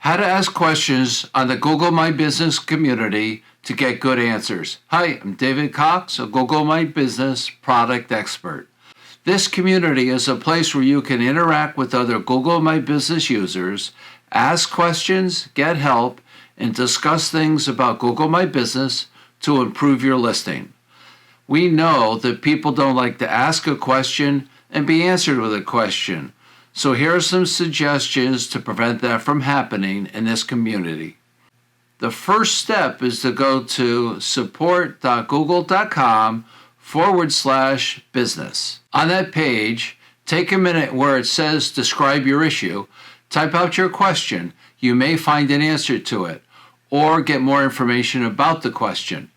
How to ask questions on the Google My Business community to get good answers. Hi, I'm David Cox, a Google My Business product expert. This community is a place where you can interact with other Google My Business users, ask questions, get help, and discuss things about Google My Business to improve your listing. We know that people don't like to ask a question and be answered with a question. So here are some suggestions to prevent that from happening in this community. The first step is to go to support.google.com/business. On that page, take a minute where it says describe your issue, type out your question. You may find an answer to it or get more information about the question.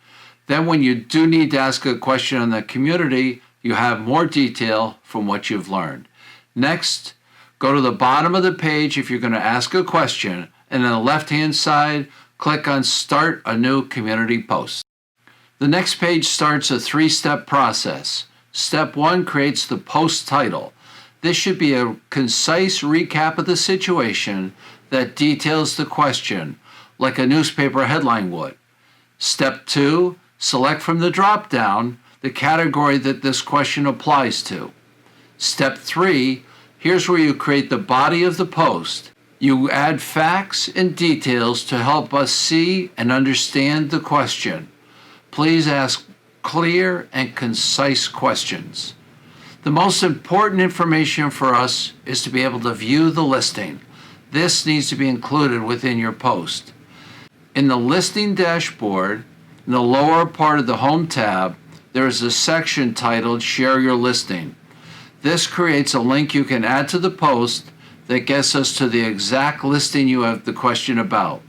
Then when you do need to ask a question on the community, you have more detail from what you've learned. Next, go to the bottom of the page if you're going to ask a question, and on the left-hand side, click on Start a New Community Post. The next page starts a three-step process. Step 1 creates the post title. This should be a concise recap of the situation that details the question, like a newspaper headline would. Step 2, select from the drop-down the category that this question applies to. Step 3, here's where you create the body of the post. You add facts and details to help us see and understand the question. Please ask clear and concise questions. The most important information for us is to be able to view the listing. This needs to be included within your post. In the listing dashboard, in the lower part of the Home tab, there is a section titled Share Your Listing. This creates a link you can add to the post that gets us to the exact listing you have the question about.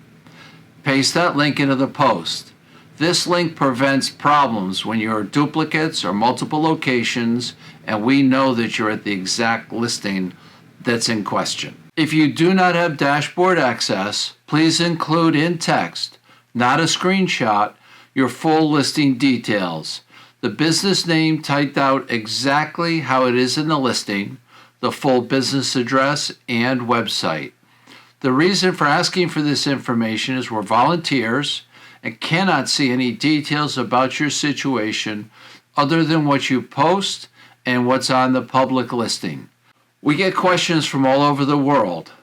Paste that link into the post. This link prevents problems when you are duplicates or multiple locations, and we know that you're at the exact listing that's in question. If you do not have dashboard access, please include in text, not a screenshot, your full listing details. The business name typed out exactly how it is in the listing, the full business address, and website. The reason for asking for this information is we're volunteers and cannot see any details about your situation other than what you post and what's on the public listing. We get questions from all over the world.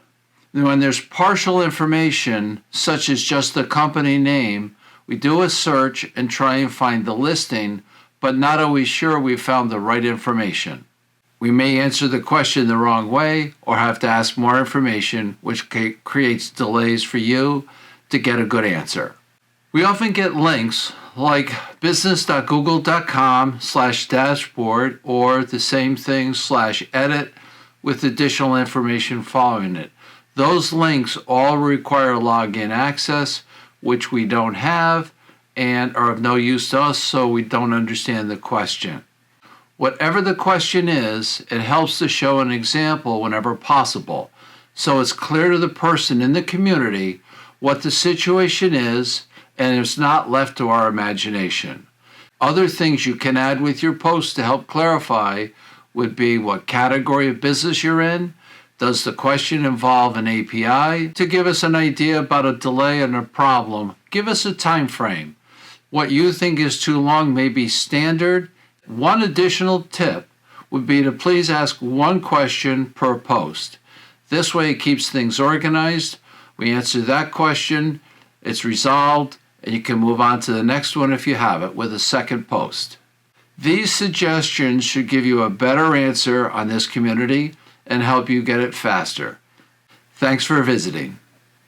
And when there's partial information, such as just the company name, we do a search and try and find the listing, but not always sure we found the right information. We may answer the question the wrong way or have to ask more information, which creates delays for you to get a good answer. We often get links like business.google.com/dashboard or the same thing /edit with additional information following it. Those links all require login access, which we don't have and are of no use to us, so we don't understand the question. Whatever the question is, it helps to show an example whenever possible, so it's clear to the person in the community what the situation is and it's not left to our imagination. Other things you can add with your post to help clarify would be what category of business you're in. Does the question involve an API? To give us an idea about a delay and a problem, give us a time frame. What you think is too long may be standard. One additional tip would be to please ask one question per post. This way it keeps things organized. We answer that question, it's resolved, and you can move on to the next one if you have it with a second post. These suggestions should give you a better answer on this community and help you get it faster. Thanks for visiting.